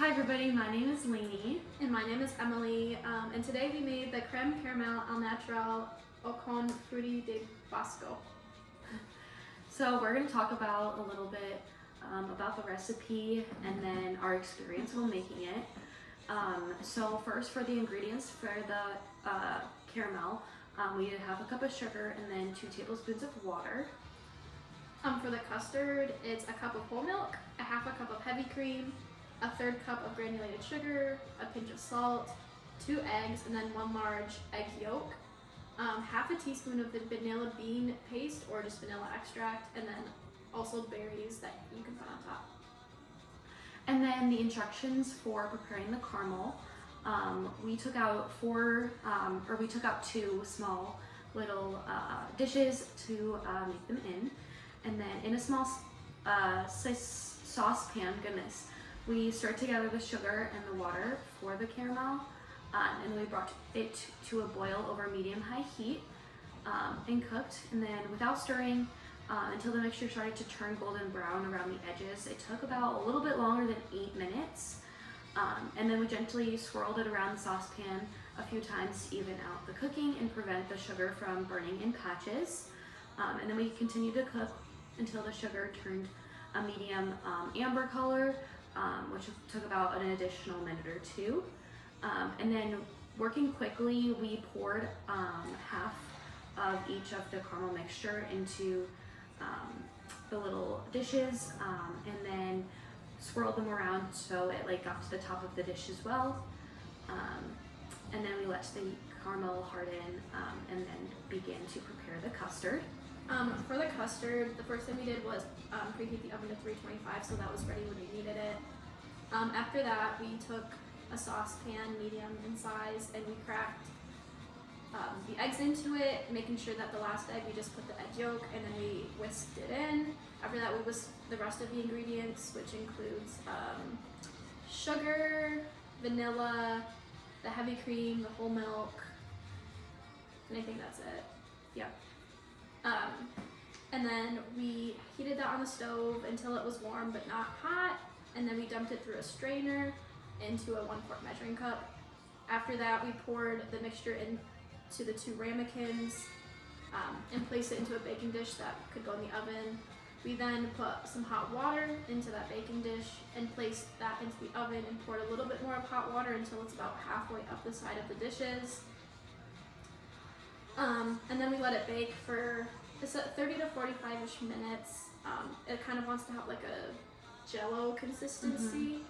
Hi everybody, my name is Lainey. And my name is Emily, and today we made the Crême Caramel al Natural au con frutti de bosco. So we're going to talk about a little bit about the recipe and then our experience while making it. So first for the ingredients for the caramel, we need to have a cup of sugar and then 2 tablespoons of water. For the custard, it's a cup of whole milk, a half a cup of heavy cream, a 1/3 cup of granulated sugar, a pinch of salt, 2 eggs, and then 1 large egg yolk, half a teaspoon of the vanilla bean paste or just vanilla extract, and then also berries that you can put on top. And then the instructions for preparing the caramel, we took out 2 small little dishes to make them in, and then in a small saucepan, we stirred together the sugar and the water for the caramel, and we brought it to a boil over medium-high heat and cooked. And then without stirring until the mixture started to turn golden brown around the edges. It took about a little bit longer than 8 minutes. And then we gently swirled it around the saucepan a few times to even out the cooking and prevent the sugar from burning in patches. And then we continued to cook until the sugar turned a medium amber color, which took about an additional minute or 2. And then working quickly, we poured half of each of the caramel mixture into the little dishes, and then swirled them around so it got to the top of the dish as well. And then we let the caramel harden and then began to prepare the custard. For the custard, the first thing we did was preheat the oven to 325, so that was ready when we needed it. After that, we took a saucepan, medium in size, and we cracked the eggs into it, making sure that the last egg we just put the egg yolk, and then we whisked it in. After that, we whisked the rest of the ingredients, which includes sugar, vanilla, the heavy cream, the whole milk, and I think that's it. Yeah. And then we heated that on the stove until it was warm but not hot, and then we dumped it through a strainer into a 1-quart measuring cup. After that, we poured the mixture into the 2 ramekins and placed it into a baking dish that could go in the oven. We then put some hot water into that baking dish and placed that into the oven and poured a little bit more of hot water until it's about halfway up the side of the dishes. And then we let it bake for 30 to 45-ish minutes. It kind of wants to have like a jello consistency.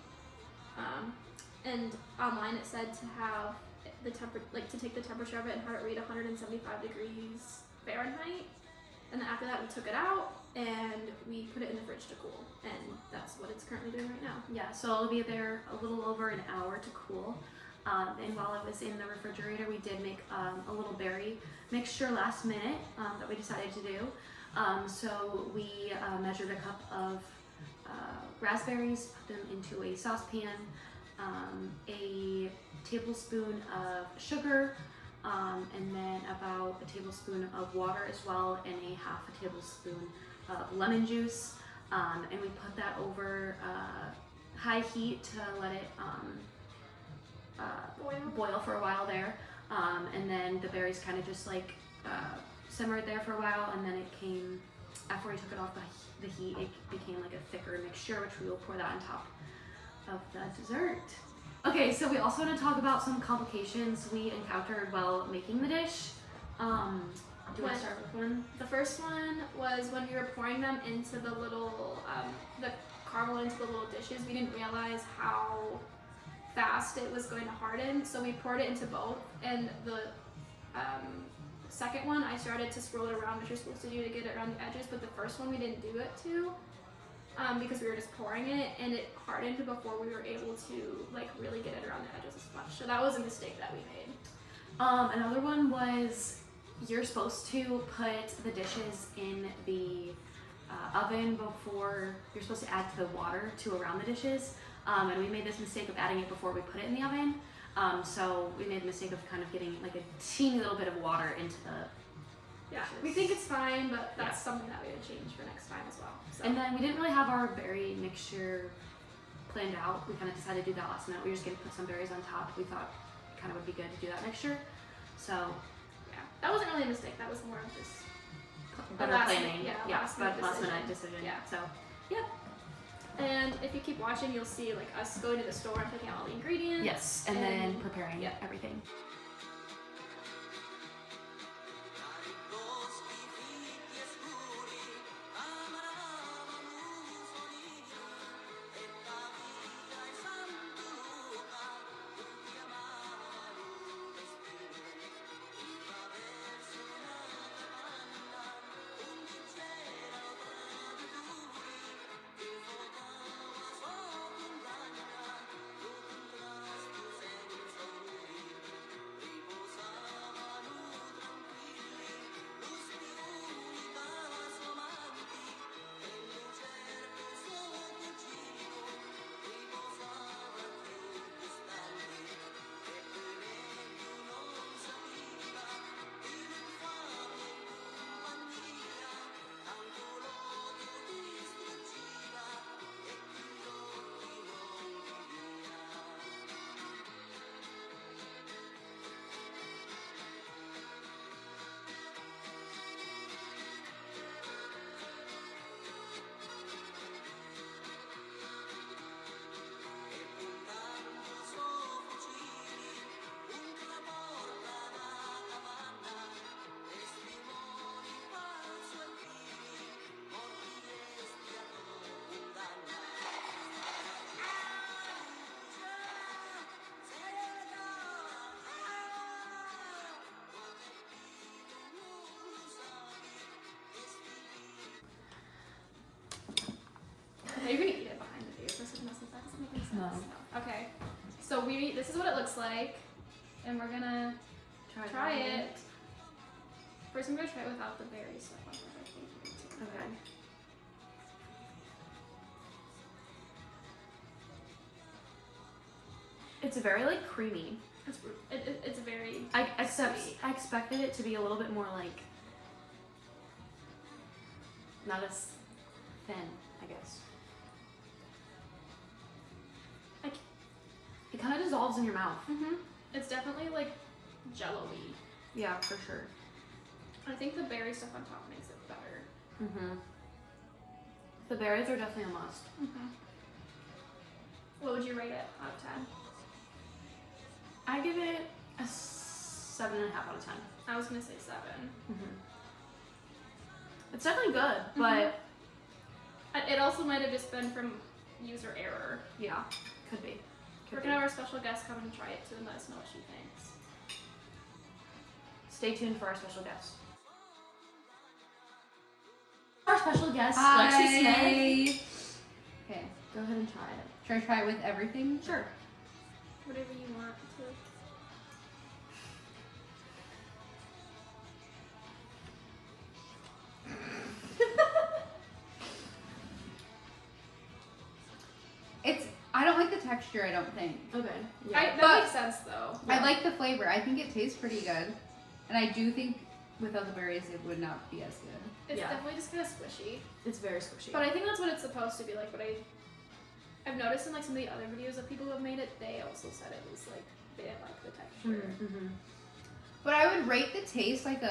And online it said to have to take the temperature of it and have it read 175 degrees Fahrenheit. And then after that, we took it out and we put it in the fridge to cool. And that's what it's currently doing right now. Yeah, so it'll be there a little over an hour to cool. And while it was in the refrigerator, we did make a little berry mixture last minute that we decided to do. So we measured a cup of raspberries, put them into a saucepan, a tablespoon of sugar, and then about a tablespoon of water as well, and a half a tablespoon of lemon juice. And we put that over high heat to let it boil for a while there. And then the berries kind of just simmered there for a while, and then it came, after we took it off the heat, it became like a thicker mixture, which we will pour that on top of the dessert. Okay, so we also want to talk about some complications we encountered while making the dish. Do you want to start with one? The first one was when we were pouring them into the little, the caramel into the little dishes. We didn't realize how fast it was going to harden, so we poured it into both. And the second one, I started to swirl it around, which you're supposed to do to get it around the edges, but the first one we didn't do it to. Because we were just pouring it, and it hardened before we were able to really get it around the edges as much. So that was a mistake that we made. Another one was you're supposed to put the dishes in the oven before you're supposed to add the water to around the dishes. And we made this mistake of adding it before we put it in the oven. So we made the mistake of kind of getting a teeny little bit of water into the Yeah, we think it's fine, but that's something that we would change for next time as well. So. And then we didn't really have our berry mixture planned out. We kind of decided to do that last minute. We were just going to put some berries on top. We thought it kind of would be good to do that next year. So, yeah, that wasn't really a mistake. That was more of just better planning. Last minute decision. Yeah. So, yeah. And if you keep watching, you'll see like us going to the store and picking out all the ingredients. Yes, and then preparing everything. You're gonna eat it behind the video for something else. That doesn't make any sense. No. Okay. So this is what it looks like, and we're gonna try it. First, I'm gonna try it without the berry stuff on it. Okay. It's very like creamy. It's very. I expected it to be a little bit more like not as thin, I guess. It kind of dissolves in your mouth. It's definitely like jello-y. Yeah, for sure. I think the berry stuff on top makes it better. The berries are definitely a must. What would you rate it out of 10? I give it a 7.5 out of 10. I was gonna say 7. It's definitely good, but it also might have just been from user error. Yeah, could be. We're gonna have our special guest come and try it too and let us know what she thinks. Stay tuned for our special guest. Our special guest, Hi. Lexi Smith. Okay, go ahead and try it. Should I try it with everything? Sure. Whatever you want to. I don't like the texture, I don't think. Okay. That But makes sense though. I like the flavor. I think it tastes pretty good. And I do think without the berries it would not be as good. It's definitely just kind of squishy. It's very squishy. But I think that's what it's supposed to be like. But I've noticed in like some of the other videos of people who have made it, they also said it was like they didn't like the texture. But I would rate the taste like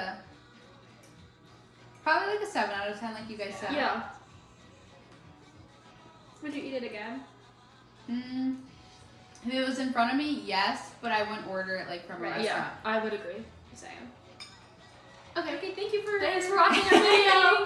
probably like a 7 out of 10 like you guys said. Yeah. Would you eat it again? If it was in front of me, yes, but I wouldn't order it like from a restaurant. Yeah, I would agree. Same. Okay, thank you for Thanks for watching our video.